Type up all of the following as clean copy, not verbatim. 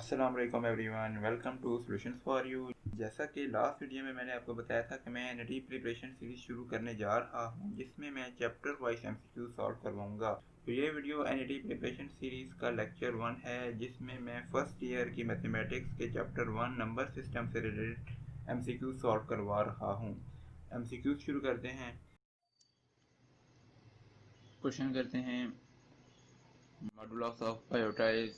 अस्सलाम वालेकुम everyone, welcome to solutions for you. जैसा कि लास्ट वीडियो में मैंने आपको बताया था कि मैं एनईटी प्रिपरेशन सीरीज शुरू करने जा रहा हूं, जिसमें मैं चैप्टर वाइज एमसीक्यू सॉल्व करवाऊंगा। तो ये वीडियो एनईटी प्रिपरेशन सीरीज का लेक्चर 1 है, जिसमें मैं फर्स्ट ईयर की मैथमेटिक्स के चैप्टर 1 नंबर सिस्टम से रिलेटेड एमसीक्यू सॉल्व करवा रहा हूँ। एमसीक्यू शुरू करते हैं। क्वेश्चन करते हैं, मॉडुलस ऑफ आयोटा इज,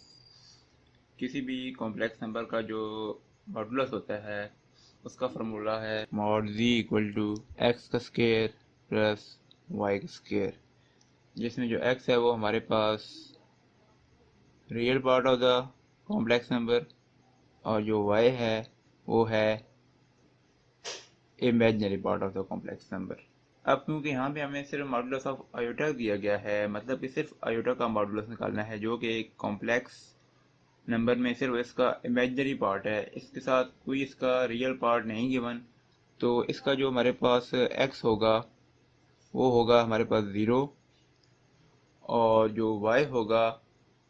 किसी भी कॉम्प्लेक्स नंबर का जो मॉडुलस होता है उसका फार्मूला है mod z equal to x का स्क्वायर प्लस वाई का स्क्वायर, जिसमें जो x है वो हमारे पास real part of the complex number और जो y है वो है imaginary part of the complex number. अब क्योंकि यहाँ पे हमें सिर्फ मॉडुलस ऑफ आयोटा दिया गया है, मतलब कि सिर्फ आयोटा का मॉडुलस निकालना है, जो कि एक कॉम्प्लेक्स नंबर में सिर्फ इसका इमेजिनरी पार्ट है, इसके साथ कोई इसका रियल पार्ट नहीं गिवन। तो इसका जो हमारे पास x होगा वो होगा हमारे पास 0, और जो y होगा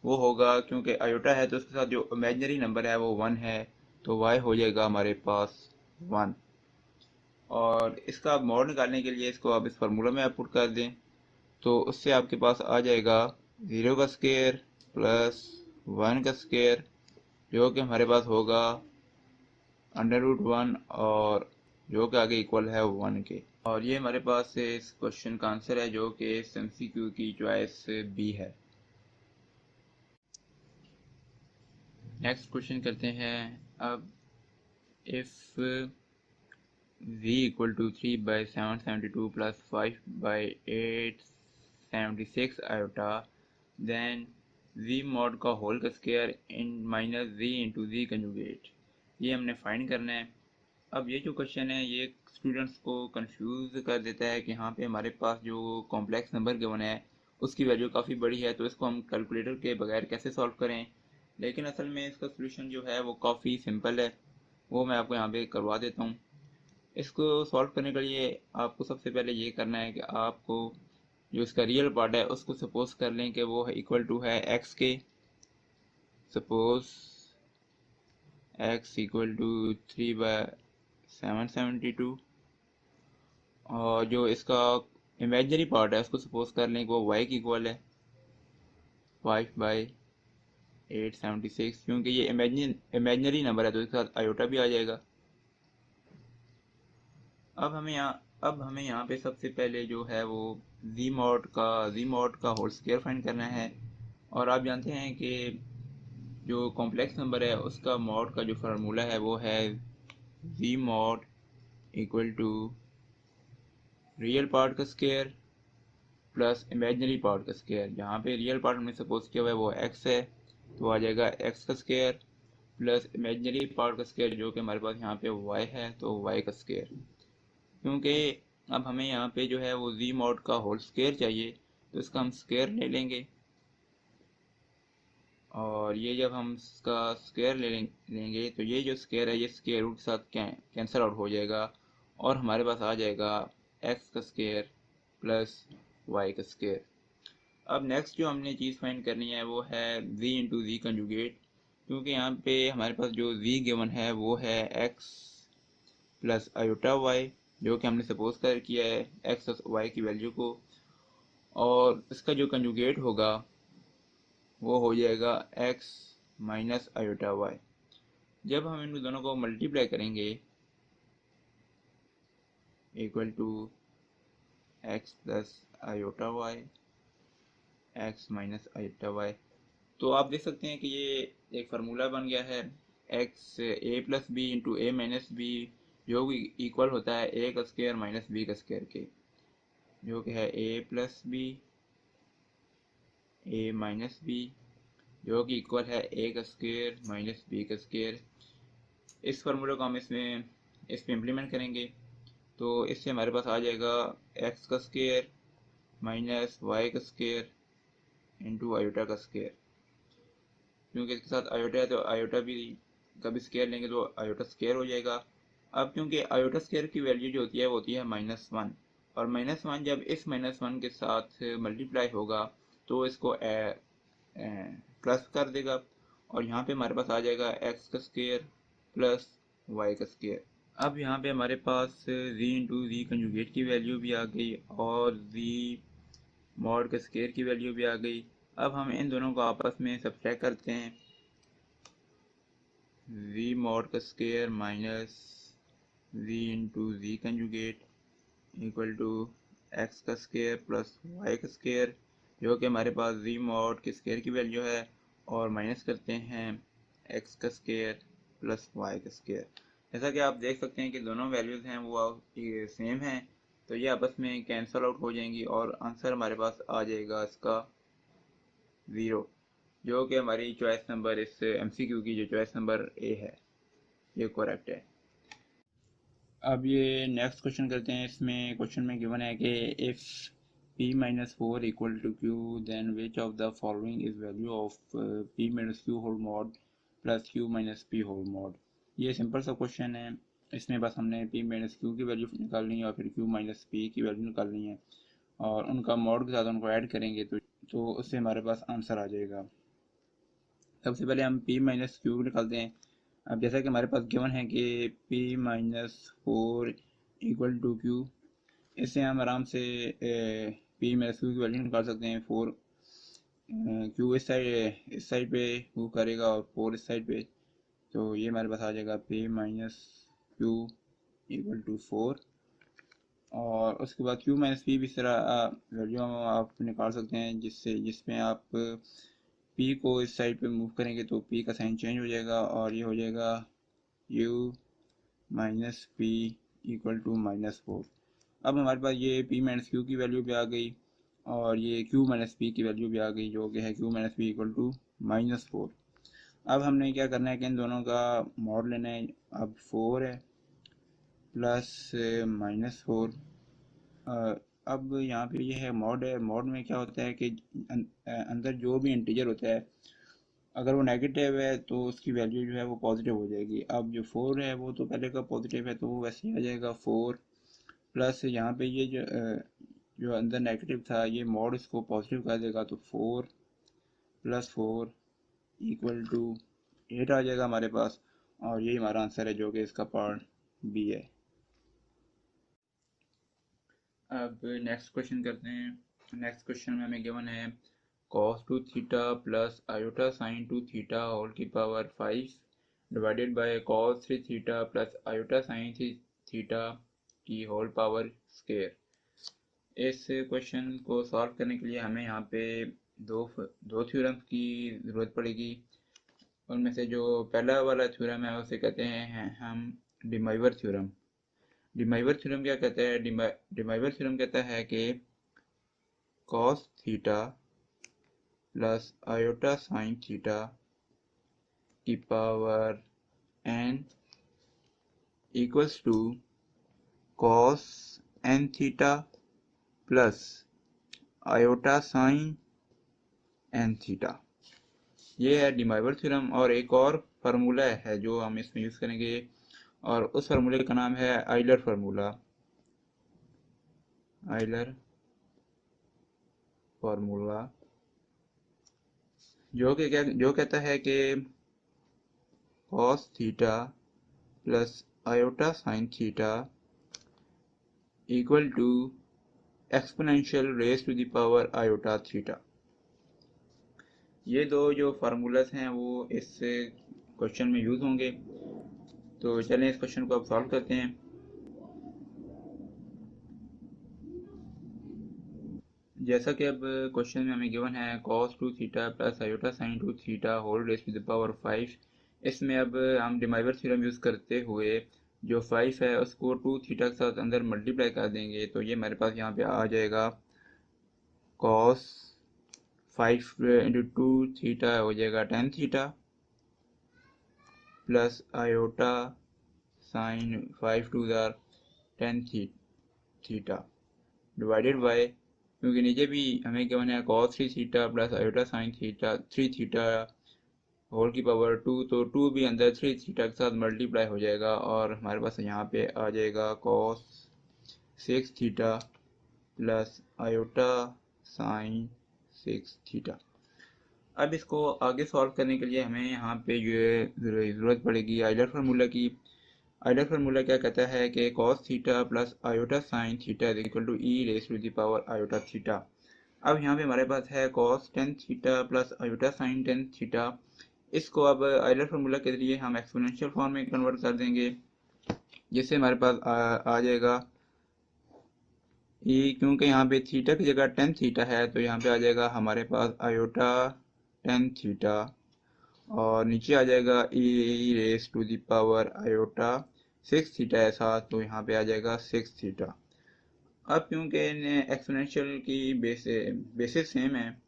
वो होगा, क्योंकि आयोटा है तो उसके साथ जो इमेजिनरी नंबर है वो 1 है, तो y हो जाएगा हमारे पास 1। और इसका आप मॉड निकालने के लिए इसको आप इस फार्मूला में आप पुट कर दें, तो उससे आपके पास आ जाएगा 0 का स्क्वायर प्लस 1 का स्क्वायर, जो कि हमारे पास होगा √1, और जो कि आगे इक्वल है 1 के। और ये हमारे पास इस क्वेश्चन का आंसर है, जो कि एमसीक्यू की चॉइस बी है। नेक्स्ट क्वेश्चन करते हैं। अब if v equal to 3/772 plus 5/876 iota, then v mod का होल का square in minus v into v conjugate, ये हमने फाइंड करना है। अब ये जो क्वेश्चन है ये स्टूडेंट्स को कंफ्यूज कर देता है कि यहाँ पे हमारे पास जो कॉम्प्लेक्स नंबर गिवन है उसकी वैल्यू काफ़ी बड़ी है, तो इसको हम कैलकुलेटर के बगैर कैसे सॉल्व करें। लेकिन असल में इसका सोल्यूशन जो है वो काफ़ी सिंपल है, वो मैं आपको यहाँ पे करवा देता हूँ। इसको सॉल्व करने के लिए आपको सबसे पहले ये करना है कि आपको जो इसका रियल पार्ट है उसको सपोज कर लें कि वो इक्वल टू है एक्स के। सपोज एक्स इक्वल टू 3/772, और जो इसका इमेजिनरी पार्ट है उसको सपोज कर लें कि वो y की इक्वल है 5/876, क्योंकि ये इमेजिनरी नंबर है तो इसके साथ आयोटा भी आ जाएगा। अब हमें यहाँ पे सबसे पहले जो है वो z मॉड का होल स्क्वायर फाइंड करना है। और आप जानते हैं कि जो कॉम्प्लेक्स नंबर है उसका मॉड का जो फार्मूला है वो है z mod equal to real part का स्क्वायर प्लस इमेजिनरी पार्ट का स्क्वायर। जहाँ पे रियल पार्ट हमने सपोज किया हुआ है वो x है, तो आ जाएगा x का स्क्वायर प्लस इमेजिनरी पार्ट का स्क्वायर, जो कि हमारे पास यहाँ पे y है तो y का स्क्वायर। क्योंकि अब हमें यहाँ पे जो है वो z मॉड का होल स्क्वायर चाहिए, तो इसका हम स्क्वायर ले लेंगे, और ये जब हम इसका स्क्वायर लेंगे तो ये जो स्क्वायर है ये स्क्वायर रूट के साथ कैंसिल आउट हो जाएगा, और हमारे पास आ जाएगा x का स्क्वायर प्लस y का स्क्वायर। अब नेक्स्ट जो हमने चीज़ फाइंड करनी है वो है z इंटू जी कंजुगेट, क्योंकि यहाँ पे हमारे पास जो z गिवन है वो है x प्लस आयोटा y, जो कि हमने सपोज कर किया है x और y की वैल्यू को, और इसका जो कंजुगेट होगा वो हो जाएगा x माइनस आयोटा y। जब हम इन दोनों को मल्टीप्लाई करेंगे equal to x plus iota y, x minus iota y, तो आप देख सकते हैं कि ये एक फार्मूला बन गया है एक्स ए प्लस बी इंटू ए माइनस बी, जो कि इक्वल होता है ए का स्क्वायर माइनस बी का स्क्वायर के, जो कि है ए प्लस बी ए माइनस बी, जो कि इक्वल है ए का स्क्वायर माइनस बी का स्क्वायर। इस फार्मूले को हम इस पे इम्प्लीमेंट करेंगे, तो इससे हमारे पास आ जाएगा एक्स का स्क्वायर माइनस वाई का स्क्वायर इंटू आयोटा का स्क्वायर। क्योंकि इसके साथ आयोटा है तो आयोटा भी कभी स्क्वायर लेंगे तो आयोटा स्क्वायर हो जाएगा। अब क्योंकि आयोटा स्क्वायर की वैल्यू जो होती है वो होती है -1, और -1 जब इस -1 के साथ मल्टीप्लाई होगा तो इसको प्लस कर देगा, और यहाँ पे हमारे पास आ जाएगा एक्स का स्क्वायर प्लस वाई का स्क्वायर। अब यहाँ पे हमारे पास जी इंटू जी कंजुगेट की वैल्यू भी आ गई और जी मॉड के स्क्वायर की वैल्यू भी आ गई। अब हम इन दोनों को आपस में सब्ट्रैक्ट करते हैं। जी मॉड का square minus z into z conjugate equal to x का स्क्वायर प्लस वाई का स्क्वायर, जो कि हमारे पास जी मॉड के स्क्वायर की वैल्यू है, और माइनस करते हैं एक्स का स्क्वायर प्लस वाई का स्क्वायर। जैसा कि आप देख सकते हैं कि दोनों वैल्यूज़ हैं वो सेम हैं, तो ये आपस में कैंसल आउट हो जाएंगी और आंसर हमारे पास आ जाएगा इसका 0, जो कि हमारी चॉइस नंबर इस एमसीक्यू की जो चॉइस नंबर ए है ये करेक्ट है। अब ये नेक्स्ट क्वेश्चन करते हैं। इसमें क्वेश्चन में गिवन है कि if p minus 4 equal to q then which of the following is value of p minus q whole mod plus q minus p whole mod। ये सिंपल सा क्वेश्चन है। इसमें बस हमने p minus q की value निकालनी है और फिर q minus p की वैल्यू निकालनी है और उनका मॉड के साथ उनको ऐड करेंगे तो उससे हमारे पास आंसर आ जाएगा। सबसे पहले हम p माइनस क्यू निकालते हैं। अब जैसा कि हमारे पास गिवन है कि p minus 4 equal to q, इससे हम आराम से p माइनस क्यू की वैल्यू निकाल सकते हैं। 4 क्यू इस साइड पे मूव करेगा और 4 इस साइड पे, तो ये हमारे पास आ जाएगा p minus q equal to 4। और उसके बाद q माइनस पी भी इस तरह वैल्यू आप निकाल सकते हैं जिसमें आप p को इस साइड पे मूव करेंगे तो p का साइन चेंज हो जाएगा और ये हो जाएगा u minus p equal to -4। अब हमारे पास ये p माइनस क्यू की वैल्यू भी आ गई और ये q माइनस पी की वैल्यू भी आ गई, जो कि है q minus p equal to -4। अब हमने क्या करना है कि इन दोनों का मॉड लेना है। अब 4 है प्लस -4। अब यहाँ पे ये है मॉड है। मॉड में क्या होता है कि अंदर जो भी इंटीजर होता है अगर वो नेगेटिव है तो उसकी वैल्यू जो है वो पॉजिटिव हो जाएगी। अब जो 4 है वो तो पहले का पॉजिटिव है तो वो वैसे ही आ जाएगा 4 प्लस यहाँ पे ये जो अंदर नेगेटिव था ये मॉड इसको पॉजिटिव कर देगा, तो 4 प्लस 4 इक्वल टू 8 आ जाएगा हमारे पास और यही हमारा आंसर है, जो कि इसका पार्ट बी है। अब नेक्स्ट क्वेश्चन करते हैं। नेक्स्ट क्वेश्चन में हमें गिवन है cos 2 theta plus iota sine 2 theta whole की power 5 divided by cos 3 theta plus iota sine 3 theta की होल पावर स्क्वायर। इस क्वेश्चन को सॉल्व करने के लिए हमें यहाँ पे दो थ्योरम्स की ज़रूरत पड़ेगी। उनमें से जो पहला वाला थ्योरम है उसे कहते हैं हम डिमाइवर थ्योरम। डिमाइवर थ्योरम क्या कहता है? डिमाइवर थ्योरम कहता है कि cos theta plus iota sine theta की power n equals to cos n theta plus iota sine n theta. ये है डिमाइवर थ्योरम। और एक और फार्मूला है जो हम इसमें यूज़ करेंगे और उस फार्मूले का नाम है आइलर फार्मूला। आइलर फार्मूला जो कहता है कि cos theta plus iota sine theta equal to exponential raise to the power iota theta. ये दो जो फार्मूलाज हैं वो इस क्वेश्चन में यूज़ होंगे। तो चलें इस क्वेश्चन को अब सॉल्व करते हैं। जैसा कि अब क्वेश्चन में हमें गिवन है cos 2 theta plus iota sine 2 theta whole raise to the power 5। इसमें अब हम डिमाइवर थ्योरम यूज़ करते हुए जो 5 है उसको 2 थीटा के साथ अंदर मल्टीप्लाई कर देंगे, तो ये हमारे पास यहाँ पे आ जाएगा cos 5 इंटू 2 थीटा हो जाएगा 10 theta plus iota sine 5 to the 10 theta divided by, क्योंकि नीचे भी हमें गिवन है cos 3 theta plus iota sine theta 3 theta whole की पावर 2, तो 2 भी अंदर 3 थीटा के साथ मल्टीप्लाई हो जाएगा और हमारे पास यहाँ पे आ जाएगा cos 6 theta plus iota sign 6 theta. अब इसको आगे सॉल्व करने के लिए हमें यहाँ पे जो है ज़रूरत पड़ेगी आइलर फार्मूला की। आइलर फार्मूला क्या कहता है कि cos theta plus iota sine theta is equal to e raise to the power iota theta. अब यहाँ पे हमारे पास है cos ten theta plus iota sine ten theta. इसको अब आइलर फार्मूला के जरिए हम एक्सपोनेंशियल फॉर्म में कन्वर्ट कर देंगे, जिससे हमारे पास आ जाएगा ई, क्योंकि यहाँ पे थीटा की जगह टेन थीटा है तो यहाँ पे आ जाएगा हमारे पास आयोटा टेन थीटा, और नीचे आ जाएगा e raise to the power iota six theta ऐसा, तो यहाँ पे आ जाएगा सिक्स थीटा। अब क्योंकि एक्सपोनेंशियल की बेसिस सेम है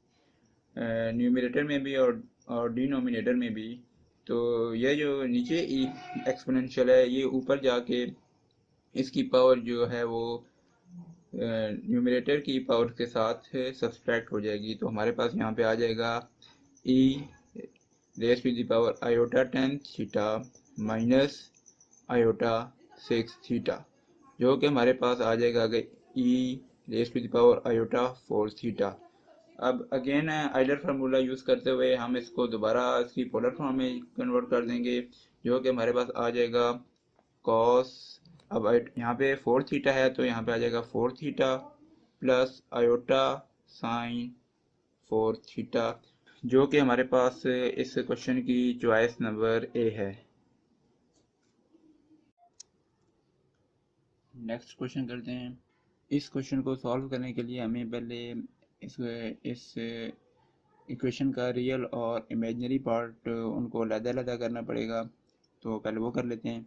न्यूमरेटर में भी और डिनोमिनेटर में भी, तो यह जो नीचे ई एक्सपोनेंशियल है ये ऊपर जाके इसकी पावर जो है वो न्यूमरेटर की पावर के साथ सब्सट्रैक्ट हो जाएगी। तो हमारे पास यहाँ पे आ जाएगा e raise to the power iota ten theta minus iota six theta, जो कि हमारे पास आ जाएगा e raise to the power iota four theta. अब अगेन आइलर फार्मूला यूज़ करते हुए हम इसको दोबारा इसकी पोलर फॉर्म में कन्वर्ट कर देंगे, जो कि हमारे पास आ जाएगा कॉस, अब यहाँ पे फोर थीटा है तो यहाँ पे आ जाएगा four theta plus iota sine four theta, जो कि हमारे पास इस क्वेश्चन की चॉइस नंबर ए है। नेक्स्ट क्वेश्चन करते हैं। इस क्वेश्चन को सॉल्व करने के लिए हमें पहले इस इक्वेशन का रियल और इमेजिनरी पार्ट उनको अलग-अलग करना पड़ेगा, तो पहले वो कर लेते हैं।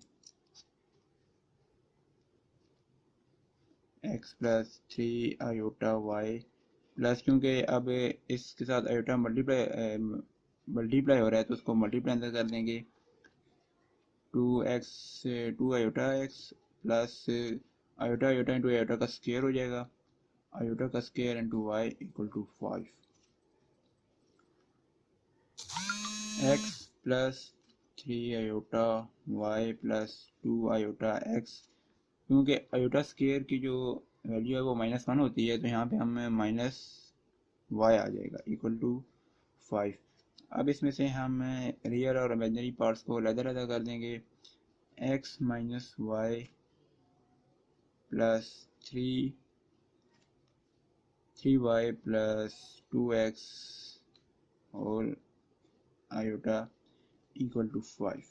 x plus three iota y plus, क्योंकि अब इसके साथ आयोटा मल्टीप्लाई हो रहा है तो उसको मल्टीप्लाई अंदर कर देंगे, two x two iota x plus iota iota into iota का स्क्वायर हो जाएगा, आयोटा का square into y equal to five, x plus three iota y plus two iota x, क्योंकि आयोटा स्क्वायर की जो वैल्यू है वो माइनस वन होती है तो यहाँ पे हमें माइनस वाई आ जाएगा इक्वल टू फाइव। अब इसमें से हम रियल और इमेजिनरी पार्ट्स को अलग कर देंगे, x minus y plus three three y plus two x और आयोटा इक्वल टू फाइव।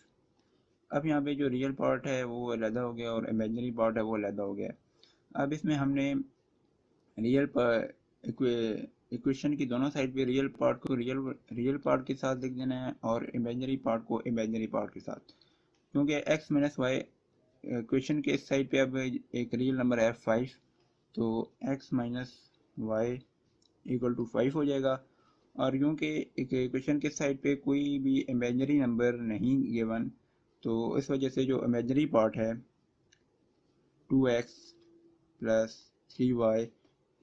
अब यहाँ पे जो रियल पार्ट है वो अलग हो गया और इमेजिनरी पार्ट है वो अलग हो गया। अब इसमें हमने इक्वेशन की दोनों साइड पे रियल पार्ट को रियल पार्ट के साथ लिख देना है और इमेजिनरी पार्ट को इमेजिनरी पार्ट के साथ, क्योंकि x माइनस वाई इक्वेशन के इस साइड पे अब एक रियल नंबर है फाइव, तो x minus y equal to five हो जाएगा। और क्योंकि इक्वेशन के साइड पे कोई भी इमेजिनरी नंबर नहीं गिवन, तो इस वजह से जो इमेजिनरी पार्ट है two x plus three y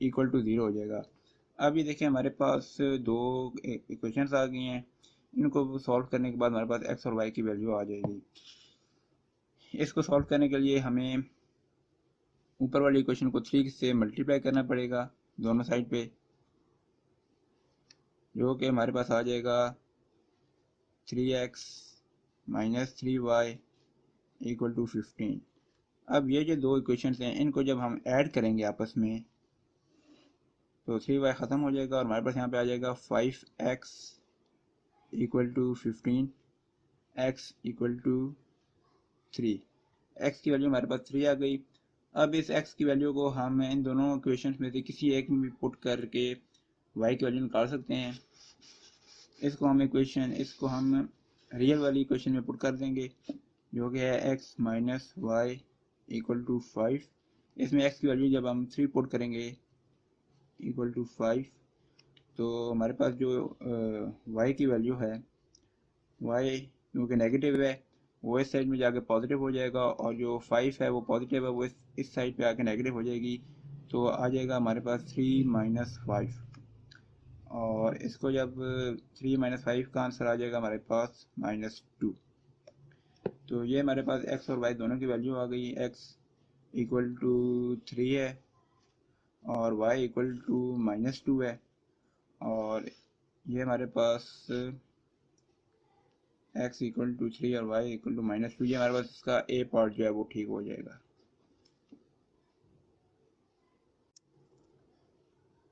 equal to zero हो जाएगा। अब ये देखिए हमारे पास दो इक्वेशंस आ गई हैं, इनको सॉल्व करने के बाद हमारे पास एक्स और वाई की वैल्यू आ जाएगी। इसको सॉल्व करने के लिए हमें ऊपर वाली इक्वेशन को थ्री से मल्टीप्लाई करना पड़ेगा दोनों साइड पे, जो कि हमारे पास आ जाएगा three x minus three y equal to fifteen. अब ये जो दो इक्वेशंस हैं इनको जब हम ऐड करेंगे आपस में तो थ्री वाई ख़त्म हो जाएगा और हमारे पास यहाँ पे आ जाएगा five x equal to fifteen, x equal to three, x की वैल्यू हमारे पास थ्री आ गई। अब इस एक्स की वैल्यू को हम इन दोनों इक्वेशंस में से किसी एक में भी पुट करके वाई की वैल्यू निकाल सकते हैं। इसको हम रियल वाली इक्वेशन में पुट कर देंगे, जो कि है x minus y equal to five. इसमें एक्स की वैल्यू जब हम थ्री पुट करेंगे इक्वल टू फाइव, तो हमारे पास जो वाई की वैल्यू है, वाई क्योंकि नेगेटिव है वो इस साइड में जाके पॉजिटिव हो जाएगा, और जो फाइव है वो पॉजिटिव है वो इस साइड पे आके नेगेटिव हो जाएगी, तो आ जाएगा हमारे पास थ्री माइनस फाइव। और इसको जब थ्री माइनस फाइव का आंसर आ जाएगा हमारे पास माइनस टू। तो ये हमारे पास एक्स और वाई दोनों की वैल्यू आ गई, एक्स इक्वल टू थ्री है और y equal to minus two है, और ये हमारे पास x इक्वल टू 3 और y इक्वल टू -2, ये हमारे पास इसका ए पार्ट जो है वो ठीक हो जाएगा।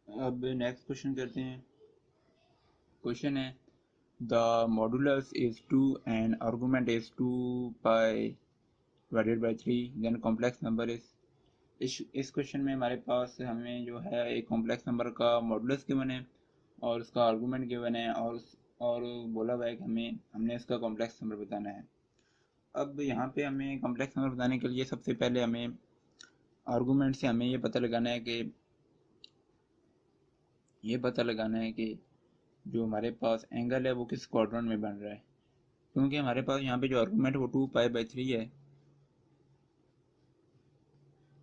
अब नेक्स्ट क्वेश्चन करते हैं। क्वेश्चन है the modulus is 2 and argument is 2 pi divided by 3, then complex number is. इस क्वेश्चन में हमारे पास हमें जो है एक कॉम्प्लेक्स नंबर का मॉडुलस गिवन है और उसका आर्गूमेंट गिवन है और बोला हुआ है कि हमने इसका कॉम्प्लेक्स नंबर बताना है। अब यहाँ पे हमें कॉम्प्लेक्स नंबर बताने के लिए सबसे पहले हमें आर्गूमेंट से हमें ये पता लगाना है कि जो हमारे पास एंगल है वो किस क्वाड्रेंट में बन रहा है, क्योंकि हमारे पास यहाँ पे जो आर्गूमेंट वो 2π/3 है,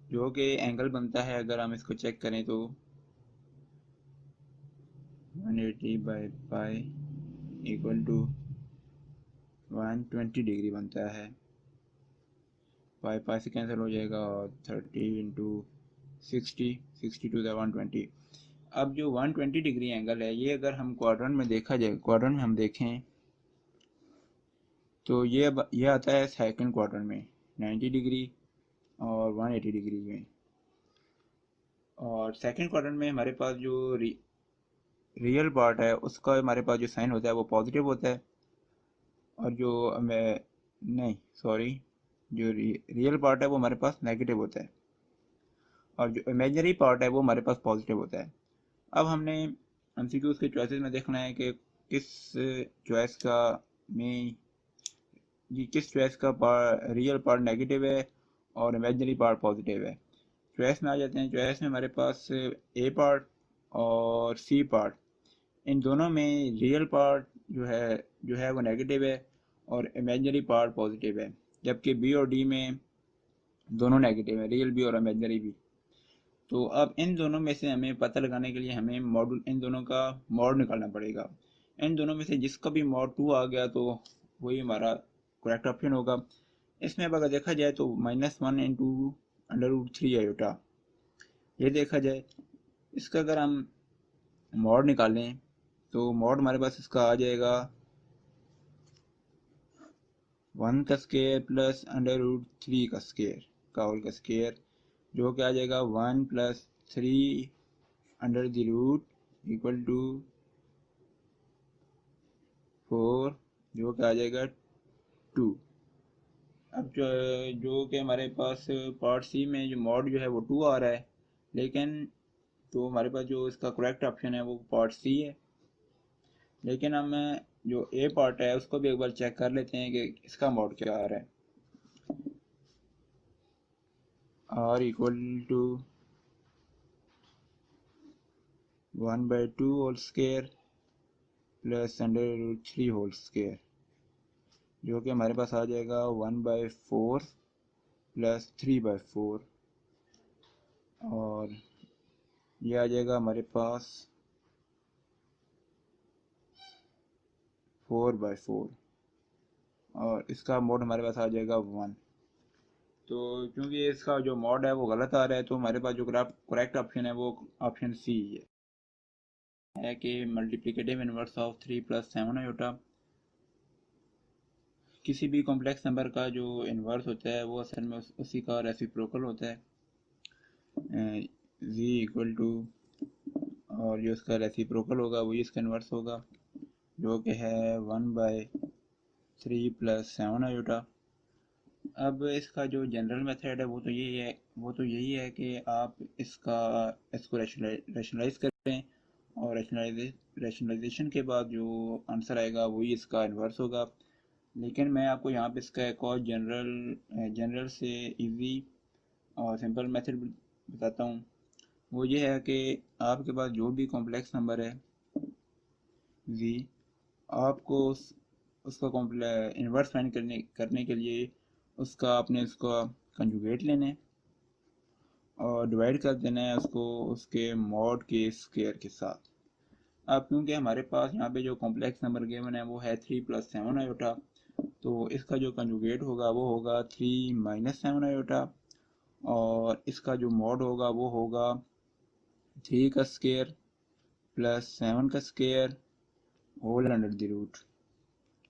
जो कि एंगल बनता है। अगर हम इसको चेक करें तो 180/π इक्वल टू 120 डिग्री बनता है। पाई पाई से कैंसिल हो जाएगा और 30 इंटू 60 टू द 120। अब जो 120 डिग्री एंगल है, ये अगर हम क्वाड्रेंट में देखा जाए, क्वाड्रेंट में हम देखें तो ये आता है सेकंड क्वाड्रेंट में 90 डिग्री और 180 डिग्री में। और सेकंड क्वाड्रेंट में हमारे पास जो रियल पार्ट है उसका हमारे पास जो साइन होता है वो पॉजिटिव होता है, और जो हमें नहीं सॉरी जो रियल पार्ट है वो हमारे पास नेगेटिव होता है, और जो इमेजिनरी पार्ट है वो हमारे पास पॉजिटिव होता है। अब हमने एमसीक्यूज के चॉइसेस में देखना है कि किस चॉइस का में किस चॉइस का रियल पार्ट नेगेटिव है और इमेजिनरी पार्ट पॉजिटिव है। चॉइस में आ जाते हैं। चॉइस में हमारे पास ए पार्ट और सी पार्ट, इन दोनों में रियल पार्ट जो है वो नेगेटिव है और इमेजिनरी पार्ट पॉजिटिव है, जबकि बी और डी में दोनों नेगेटिव है, रियल भी और इमेजिनरी भी। तो अब इन दोनों में से हमें पता लगाने के लिए हमें इन दोनों का मॉड निकालना पड़ेगा। इन दोनों में से जिसका भी मॉड 2 आ गया तो वही हमारा करेक्ट ऑप्शन होगा। इसमें अब अगर देखा जाए तो -1 इंटू √3 आयोटा, ये देखा जाए इसका अगर हम मॉड निकालें तो मॉड हमारे पास इसका आ जाएगा 1 का स्केयर प्लस √3 का स्केयर का होल का स्केयर, जो कि आ जाएगा 1 + 3 under the root equal to 4, जो कि आ जाएगा 2। अब जो कि हमारे पास पार्ट सी में जो मॉड जो है वो 2 आ रहा है, लेकिन तो हमारे पास जो इसका करेक्ट ऑप्शन है वो पार्ट सी है। लेकिन हम जो ए पार्ट है उसको भी एक बार चेक कर लेते हैं कि इसका मॉड क्या आ रहा है। r equal to 1/2 whole square plus √3 whole square, जो कि हमारे पास आ जाएगा 1/4 प्लस 3/4, और ये आ जाएगा हमारे पास 4/4, और इसका मोड हमारे पास आ जाएगा 1। तो क्योंकि इसका जो मोड है वो गलत आ रहा है तो हमारे पास जो करेक्ट ऑप्शन है वो ऑप्शन सी है कि मल्टीप्लिकेटिव इनवर्स ऑफ 3 + 7 आयोटा। किसी भी कॉम्प्लेक्स नंबर का जो इन्वर्स होता है वो असल में उसी का रेसिप्रोकल होता है, z इक्वल टू, और जो इसका रेसिप्रोकल होगा वही इसका इन्वर्स होगा, जो कि है 1/3 + 7 आयोटा। अब इसका जो जनरल मेथड है वो तो यही है कि आप इसको रैशनलाइज करें, और रैशनलाइजेशन के बाद जो आंसर आएगा वही इसका इन्वर्स होगा। लेकिन मैं आपको यहाँ पे इसका एक और जनरल से इजी और सिंपल मेथड बताता हूँ। वो ये है कि आपके पास जो भी कॉम्प्लेक्स नंबर है जी, आपको उसका इन्वर्स फाइंड करने के लिए उसका कंजुगेट लेना है और डिवाइड कर देना है उसको उसके मॉड के स्क्वायर के साथ। अब क्योंकि हमारे पास यहाँ पे जो कॉम्प्लेक्स नंबर गिवन है वो है 3 + 7 आयोटा, तो इसका जो कंजुगेट होगा वो होगा 3 - 7 आयोटा, और इसका जो मॉड होगा वो होगा 3 का स्क्वायर प्लस 7 का square whole under the root.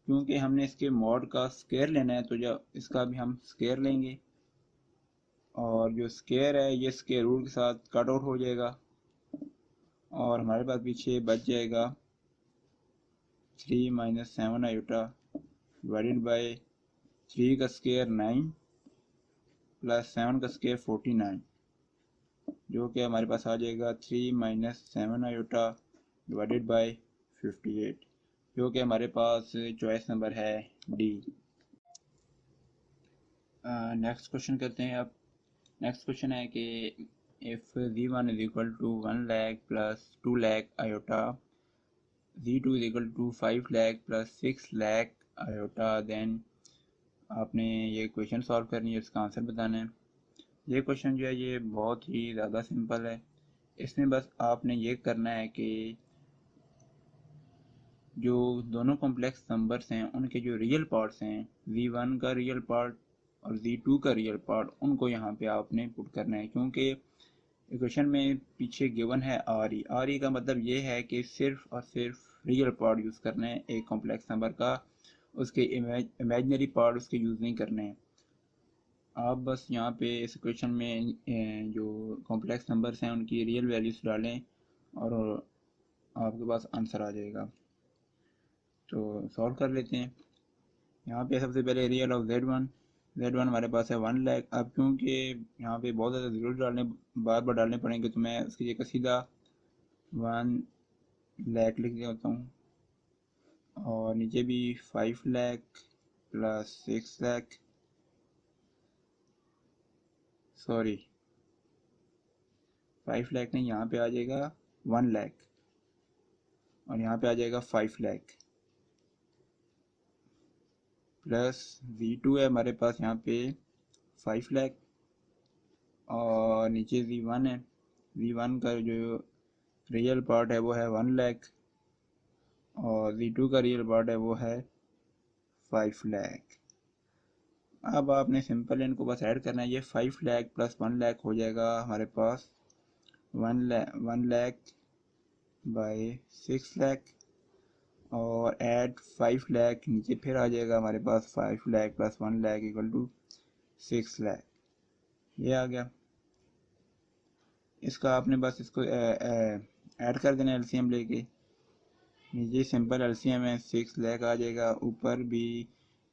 क्योंकि हमने इसके मॉड का स्क्वायर लेना है तो जब इसका भी हम स्क्वायर लेंगे, और जो स्क्वायर है ये स्क्वायर रूट के साथ कट आउट हो जाएगा, और हमारे पास पीछे बच जाएगा 3 माइनस 7 आयोटा डिवाइडेड बाई 3 का स्क्वायर 9 प्लस 7 का स्क्वायर 49, जो कि हमारे पास आ जाएगा 3 माइनस 7 आयोटा डिवाइडेड बाई 58, जो कि हमारे पास चॉइस नंबर है डी। नेक्स्ट क्वेश्चन करते हैं। अब नेक्स्ट क्वेश्चन है कि if z1 is equal to 1 lakh plus 2 lakh iota, z2 is equal to 5 lakh plus 6 lakh iota, then आपने ये क्वेश्चन सॉल्व करनी है, इसका आंसर बताना है। ये क्वेश्चन जो है ये बहुत ही ज़्यादा सिंपल है। इसमें बस आपने ये करना है कि जो दोनों कॉम्प्लेक्स नंबर्स हैं उनके जो रियल पार्ट्स हैं, z1 का रियल पार्ट और z2 का रियल पार्ट, उनको यहाँ पे आपने पुट करना है। क्योंकि इक्वेशन में पीछे गिवन है आर ई का मतलब ये है कि सिर्फ और सिर्फ रियल पार्ट यूज़ करना है एक कॉम्प्लेक्स नंबर का, उसके इमेजनरी पार्ट उसके यूज़ नहीं करने हैं। आप बस यहाँ पे इस इक्वेशन में जो कॉम्प्लेक्स नंबर्स हैं उनकी रियल वैल्यूज डालें और आपके पास आंसर आ जाएगा। तो सॉल्व कर लेते हैं। यहाँ पे सबसे पहले रियल ऑफ z1 हमारे पास है 1 लाख। अब क्योंकि यहाँ पे बहुत ज़्यादा ज़रूर बार बार डालने पड़ेंगे, तो मैं उसकी जगह सीधा 1 लाख लिख देता हूँ, और नीचे भी 5 लाख प्लस 6 लाख, सॉरी 5 लाख नहीं, यहाँ पे आ जाएगा 1 लाख और यहाँ पे आ जाएगा 5 लाख, प्लस z2 है हमारे पास यहाँ पे 5 लाख, और नीचे z1 है। z1 का जो रियल पार्ट है वो है 1 लाख, और z2 का रियल पार्ट है वो है 5 लाख। अब आपने सिंपल इनको बस ऐड करना है। ये 5 लाख प्लस 1 लाख हो जाएगा हमारे पास 1 लाख बाई 6 लाख, और ऐड 5 लाख, नीचे फिर आ जाएगा हमारे पास 5 lakh plus 1 lakh equal to 6 lakh. ये आ गया। इसका आपने बस इसको ऐड कर देना एलसीएम लेके। नीचे सिंपल एलसीएम है 6 लाख आ जाएगा, ऊपर भी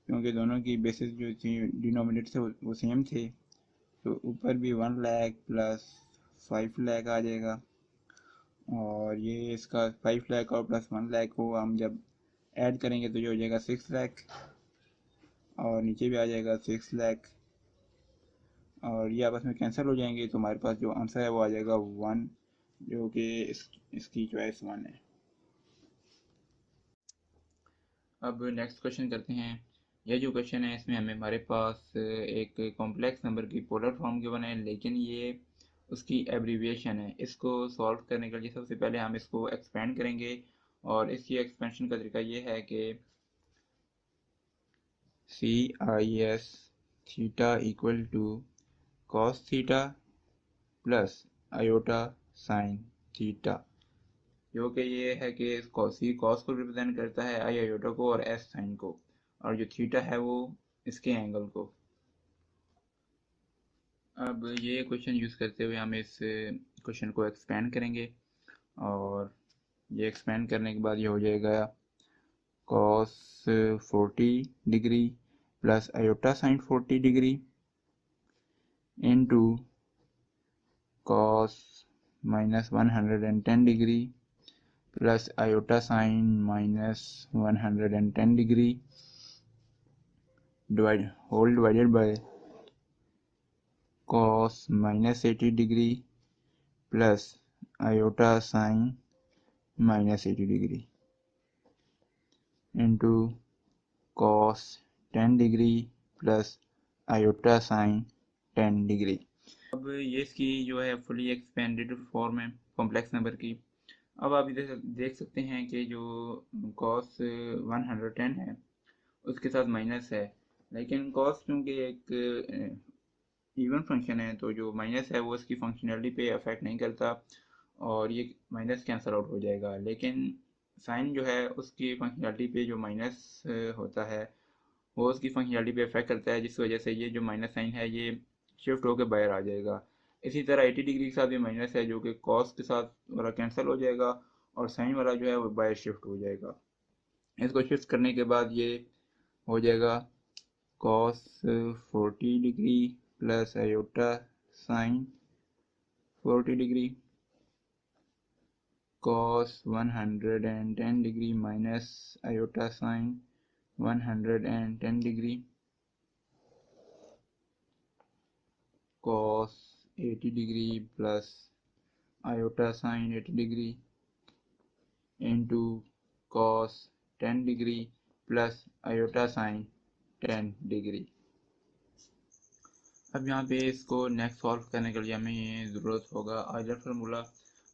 क्योंकि दोनों की बेसिस जो थी डिनोमिनेटर थे वो सेम थे, तो ऊपर भी 1 लाख प्लस 5 लाख आ जाएगा, और ये इसका 5 लाख और प्लस 1 लाख को हम जब ऐड करेंगे तो ये हो जाएगा 6 लाख, और नीचे भी आ जाएगा 6 लाख, और ये आपस में कैंसिल हो जाएंगे, तो हमारे पास जो आंसर है वो आ जाएगा 1, जो कि इसकी चॉइस 1 है। अब नेक्स्ट क्वेश्चन करते हैं। यह जो क्वेश्चन है इसमें हमारे पास एक कॉम्प्लेक्स नंबर की पोलर फॉर्म गिवन है, लेकिन ये उसकी एब्रीविएशन है। इसको सॉल्व करने के लिए सबसे पहले हम इसको एक्सपेंड करेंगे, और इसकी एक्सपेंशन का तरीका ये है कि C I S theta equal to cos theta plus iota sine theta, जो कि ये है कि सी कॉस को रिप्रेजेंट करता है, आई आयोटा को, और एस साइन को, और जो थीटा है वो इसके एंगल को। अब ये क्वेश्चन यूज़ करते हुए हम इस क्वेश्चन को एक्सपेंड करेंगे, और ये एक्सपेंड करने के बाद ये हो जाएगा cos 40 degree plus iota sine 40 degree into cos minus 110 degree plus iota sine minus 110 degree whole divided by cos minus 80 degree plus iota sine minus 80 degree into cos 10 degree plus iota sine 10 degree. अब ये इसकी जो है fully expanded form है complex number की। अब आप इधर देख सकते हैं कि जो कॉस 110 है उसके साथ माइनस है, लेकिन कॉस क्योंकि एक इवन फंक्शन है तो जो माइनस है वो इसकी फंक्शनैलिटी पे अफेक्ट नहीं करता, और ये माइनस कैंसिल आउट हो जाएगा। लेकिन साइन जो है उसकी फंक्शनैलिटी पे जो माइनस होता है वो उसकी फंक्शनैलिटी पे इफेक्ट करता है, जिस वजह से ये जो माइनस साइन है ये शिफ्ट होकर बाहर आ जाएगा। इसी तरह 80 डिग्री के साथ भी माइनस है, जो कि कॉस के साथ वाला कैंसिल हो जाएगा और साइन वाला जो है वो बाहर शिफ्ट हो जाएगा। इसको शिफ्ट करने के बाद ये हो जाएगा cos 40 degree plus iota sine 40 degree cos 110 degree minus iota sin 110 degree cos 80 degree plus iota sin 80 degree into cos 10 degree plus iota sin 10 degree। अब यहाँ पे इसको नेक्स्ट सॉल्व करने के लिए हमें ये ज़रूरत होगा आइलर फार्मूला।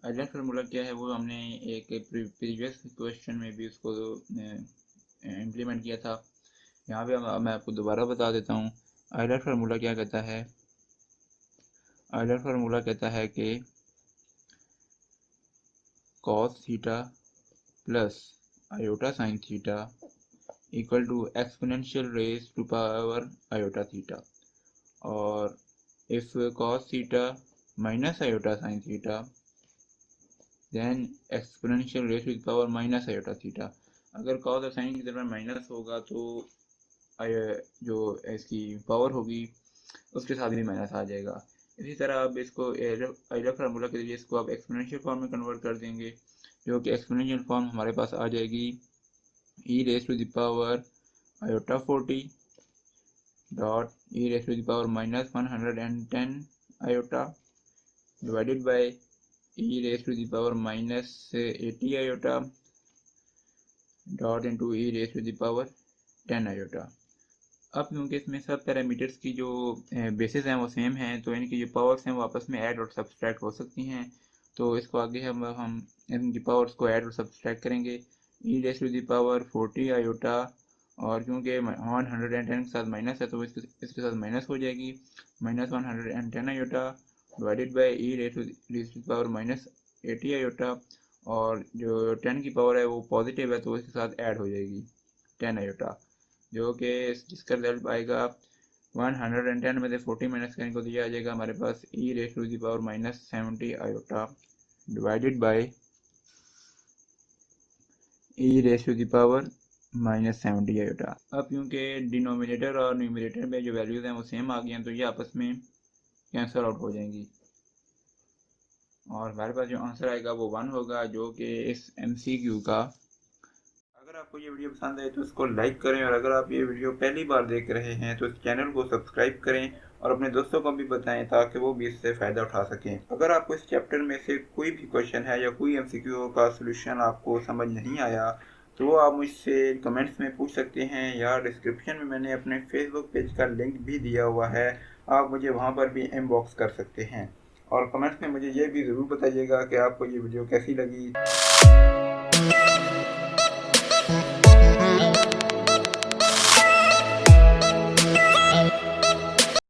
आइलर फार्मूला क्या है वो हमने एक प्रीवियस क्वेश्चन में भी उसको इम्प्लीमेंट किया था। यहाँ पे मैं आपको दोबारा बता देता हूँ। आइलर फार्मूला क्या कहता है, आइलर फार्मूला कहता है कि cos theta plus iota sine theta equal to exponential raise to power iota theta, और if cos theta minus iota sin theta then exponential raised to the power minus iota theta। अगर cos और sin की तरफ minus होगा तो जो इसकी power होगी उसके साथ भी माइनस आ जाएगा। इसी तरह अब इसको आइलर फार्मूला के लिए इसको आप एक्सपोनेंशियल फॉर्म में कन्वर्ट कर देंगे, जो कि एक्सपोनेंशियल फॉर्म हमारे पास आ जाएगी e raised to the power iota 40 dot e raised to the power minus 110 iota divided by e raised to the power minus 80 iota dot into e raised to the power 10 iota। अब क्योंकि इसमें सब parameters की जो basis हैं वो same हैं, तो इनकी जो पावर्स हैं वो आपस में ऐड और सब्सट्रैक्ट हो सकती हैं। तो इसको आगे हम इनकी पावर्स को ऐड और सब्सट्रैक्ट करेंगे। e raised to the power 40 iota, और क्योंकि 110 के साथ माइनस है तो इसके साथ माइनस हो जाएगी, minus 110 iota divided by e raise to power minus 80 iota, और जो 10 की पावर है वो पॉजिटिव है तो इसके साथ ऐड हो जाएगी 10 आयोटा, जो कि जिसका रिजल्ट आएगा 110 में से 40 माइनस करने को दिया आ जाएगा हमारे पास e raise to the power minus 70 iota divided by e raise to the power minus 70 iota. अब क्योंकि डिनोमिनेटर और न्यूमरेटर में जो वैल्यूज़ हैं वो सेम आ गई हैं तो ये आपस में कैंसिल आउट हो जाएंगी, और हमारे पास जो आंसर आएगा वो 1 होगा, जो कि इस MCQ का। अगर आपको ये वीडियो पसंद आए तो इसको लाइक करें, और अगर आप ये वीडियो पहली बार देख रहे हैं तो इस चैनल को सब्सक्राइब करें और अपने दोस्तों को भी बताएं ताकि वो भी इससे फ़ायदा उठा सकें। अगर आपको इस चैप्टर में से कोई भी क्वेश्चन है या कोई MCQ का सोल्यूशन आपको समझ नहीं आया तो वो आप मुझसे कमेंट्स में पूछ सकते हैं, या डिस्क्रिप्शन में मैंने अपने फेसबुक पेज का लिंक भी दिया हुआ है, आप मुझे वहाँ पर भी इनबॉक्स कर सकते हैं। और कमेंट्स में मुझे ये भी ज़रूर बताइएगा कि आपको ये वीडियो कैसी लगी।